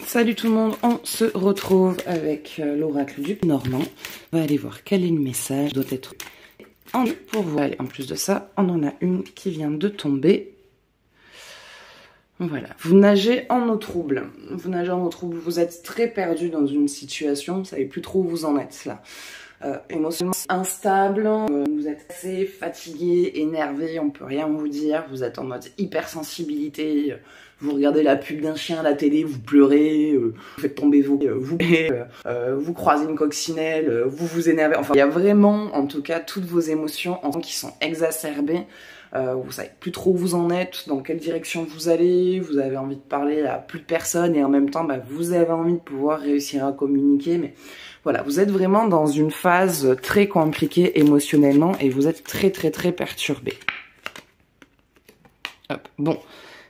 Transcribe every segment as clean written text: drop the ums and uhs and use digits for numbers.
Salut tout le monde, on se retrouve avec l'oracle du Normand. On va aller voir quel est le message, doit être en pour vous. Allez, en plus de ça, on en a une qui vient de tomber. Voilà, vous nagez en eau trouble. Vous nagez en eau trouble, vous êtes très perdu dans une situation, vous ne savez plus trop où vous en êtes là. Émotionnellement instable, vous êtes assez fatigué, énervé, on peut rien vous dire, vous êtes en mode hypersensibilité, vous regardez la pub d'un chien à la télé, vous pleurez, vous faites tomber vous croisez une coccinelle, vous vous énervez, enfin il y a vraiment en tout cas toutes vos émotions qui sont exacerbées. Vous savez plus trop où vous en êtes, dans quelle direction vous allez, vous avez envie de parler à plus de personnes et en même temps vous avez envie de pouvoir réussir à communiquer, mais voilà, vous êtes vraiment dans une phase très compliquée émotionnellement et vous êtes très perturbé. Hop, bon,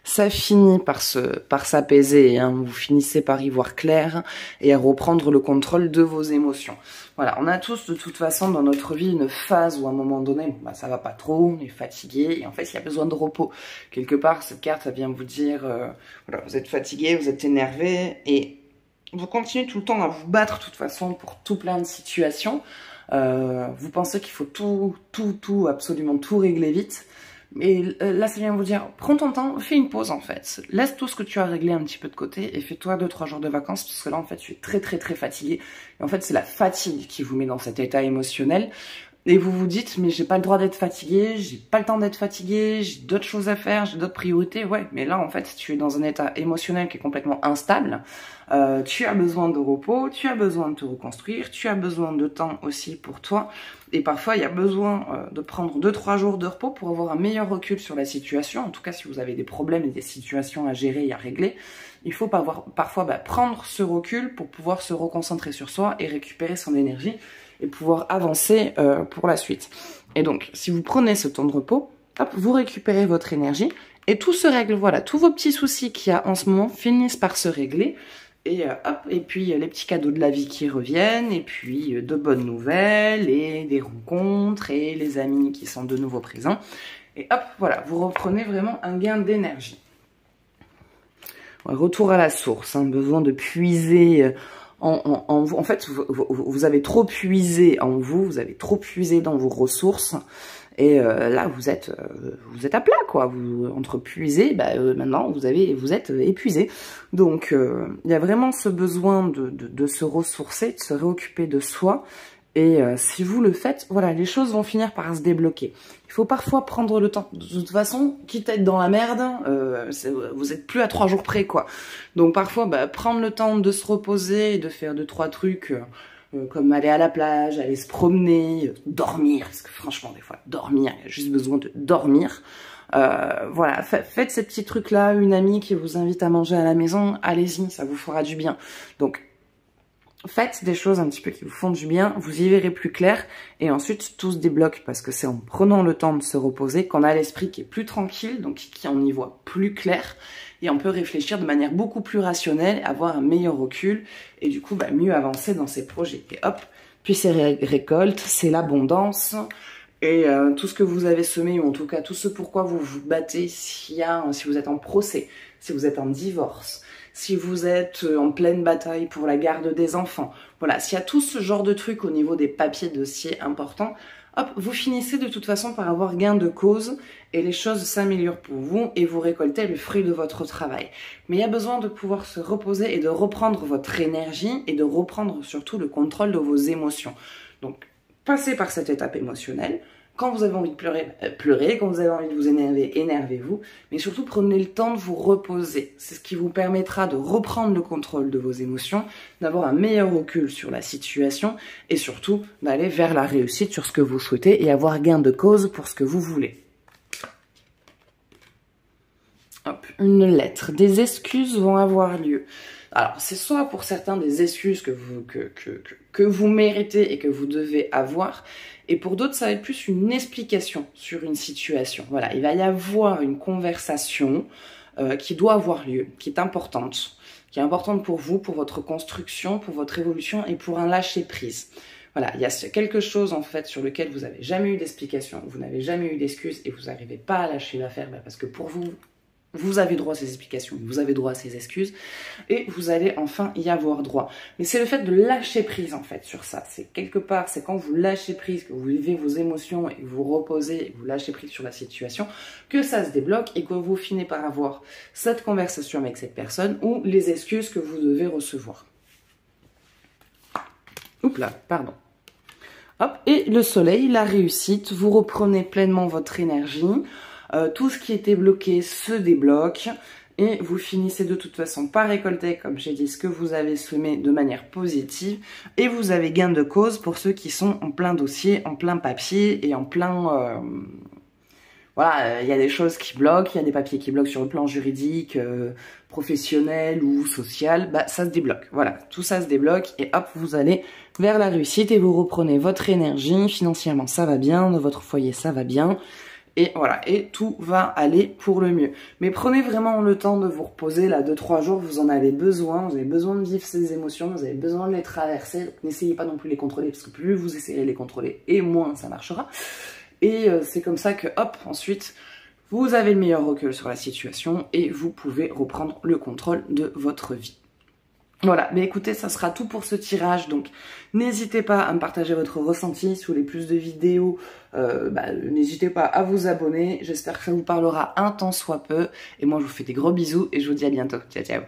ça finit par s'apaiser, hein. Vous finissez par y voir clair et à reprendre le contrôle de vos émotions. Voilà, on a tous de toute façon dans notre vie une phase où à un moment donné, ça va pas trop, on est fatigué et en fait il y a besoin de repos. Quelque part, cette carte, ça vient vous dire, voilà, vous êtes fatigué, vous êtes énervé et vous continuez tout le temps à vous battre de toute façon pour tout plein de situations. Vous pensez qu'il faut absolument tout régler vite. Et là, ça vient vous dire, prends ton temps, fais une pause en fait. Laisse tout ce que tu as réglé un petit peu de côté et fais-toi 2-3 jours de vacances parce que là, en fait, tu es très fatigué. Et en fait, c'est la fatigue qui vous met dans cet état émotionnel. Et vous vous dites, mais j'ai pas le droit d'être fatigué, j'ai pas le temps d'être fatigué, j'ai d'autres choses à faire, j'ai d'autres priorités. Ouais, mais là, en fait, tu es dans un état émotionnel qui est complètement instable. Tu as besoin de repos, tu as besoin de te reconstruire, tu as besoin de temps aussi pour toi. Et parfois, il y a besoin de prendre 2-3 jours de repos pour avoir un meilleur recul sur la situation. En tout cas, si vous avez des problèmes et des situations à gérer et à régler, il faut parfois prendre ce recul pour pouvoir se reconcentrer sur soi et récupérer son énergie et pouvoir avancer pour la suite. Et donc, si vous prenez ce temps de repos, hop, vous récupérez votre énergie et tout se règle. Voilà, tous vos petits soucis qu'il y a en ce moment finissent par se régler. Et hop, et puis les petits cadeaux de la vie qui reviennent, et puis de bonnes nouvelles, et des rencontres, et les amis qui sont de nouveau présents. Et hop, voilà, vous reprenez vraiment un gain d'énergie. Retour à la source, hein, besoin de puiser en vous. En fait, vous avez trop puisé en vous, vous avez trop puisé dans vos ressources. Et là, vous êtes à plat, quoi. Vous entre puiser, maintenant vous êtes épuisé. Donc, il y a vraiment ce besoin de se ressourcer, de se réoccuper de soi. Et si vous le faites, voilà, les choses vont finir par se débloquer. Il faut parfois prendre le temps. De toute façon, quitte à être dans la merde, vous êtes plus à 3 jours près, quoi. Donc parfois, prendre le temps de se reposer et de faire 2-3 trucs. Comme aller à la plage, aller se promener, dormir, parce que franchement, des fois, dormir, il y a juste besoin de dormir. Voilà, faites ces petits trucs-là, une amie qui vous invite à manger à la maison, allez-y, ça vous fera du bien. Donc, faites des choses un petit peu qui vous font du bien, vous y verrez plus clair, et ensuite, tout se débloque, parce que c'est en prenant le temps de se reposer qu'on a l'esprit qui est plus tranquille, donc qui on y voit plus clair, et on peut réfléchir de manière beaucoup plus rationnelle, avoir un meilleur recul, et du coup, mieux avancer dans ses projets. Et hop, puis c'est récolte, c'est l'abondance, et tout ce que vous avez semé, ou en tout cas tout ce pourquoi vous vous battez, si vous êtes en procès, si vous êtes en divorce, si vous êtes en pleine bataille pour la garde des enfants, voilà, s'il y a tout ce genre de trucs au niveau des papiers dossiers importants, hop, vous finissez de toute façon par avoir gain de cause et les choses s'améliorent pour vous et vous récoltez le fruit de votre travail. Mais il y a besoin de pouvoir se reposer et de reprendre votre énergie et de reprendre surtout le contrôle de vos émotions. Donc, passez par cette étape émotionnelle. Quand vous avez envie de pleurer, pleurez. Quand vous avez envie de vous énerver, énervez-vous. Mais surtout, prenez le temps de vous reposer. C'est ce qui vous permettra de reprendre le contrôle de vos émotions, d'avoir un meilleur recul sur la situation et surtout d'aller vers la réussite sur ce que vous souhaitez et avoir gain de cause pour ce que vous voulez. Hop, une lettre. Des excuses vont avoir lieu. Alors, c'est soit pour certains des excuses que vous méritez et que vous devez avoir, et pour d'autres, ça va être plus une explication sur une situation. Voilà, il va y avoir une conversation qui doit avoir lieu, qui est importante pour vous, pour votre construction, pour votre évolution et pour un lâcher-prise. Voilà, il y a quelque chose en fait sur lequel vous n'avez jamais eu d'explication, vous n'avez jamais eu d'excuse et vous n'arrivez pas à lâcher l'affaire parce que pour vous, vous avez droit à ces explications, vous avez droit à ces excuses, et vous allez enfin y avoir droit. Mais c'est le fait de lâcher prise en fait sur ça. C'est quelque part, c'est quand vous lâchez prise, que vous vivez vos émotions et que vous reposez, et que vous lâchez prise sur la situation, que ça se débloque et que vous finissez par avoir cette conversation avec cette personne ou les excuses que vous devez recevoir. Oups là, pardon. Hop, et le soleil, la réussite, vous reprenez pleinement votre énergie. Tout ce qui était bloqué se débloque et vous finissez de toute façon par récolter, comme j'ai dit, ce que vous avez semé de manière positive et vous avez gain de cause pour ceux qui sont en plein dossier, en plein papier et en plein... Voilà, il y a des choses qui bloquent, il y a des papiers qui bloquent sur le plan juridique, professionnel ou social, bah ça se débloque. Voilà, tout ça se débloque et hop, vous allez vers la réussite et vous reprenez votre énergie, financièrement ça va bien, dans votre foyer ça va bien. Et voilà, et tout va aller pour le mieux. Mais prenez vraiment le temps de vous reposer, là, 2-3 jours, vous en avez besoin. Vous avez besoin de vivre ces émotions, vous avez besoin de les traverser. N'essayez pas non plus de les contrôler, parce que plus vous essayez de les contrôler, et moins ça marchera. Et c'est comme ça que, hop, ensuite, vous avez le meilleur recul sur la situation, et vous pouvez reprendre le contrôle de votre vie. Voilà, mais écoutez, ça sera tout pour ce tirage, donc n'hésitez pas à me partager votre ressenti. Si vous voulez plus de vidéos, n'hésitez pas à vous abonner. J'espère que ça vous parlera un tant soit peu. Et moi, je vous fais des gros bisous et je vous dis à bientôt. Ciao, ciao.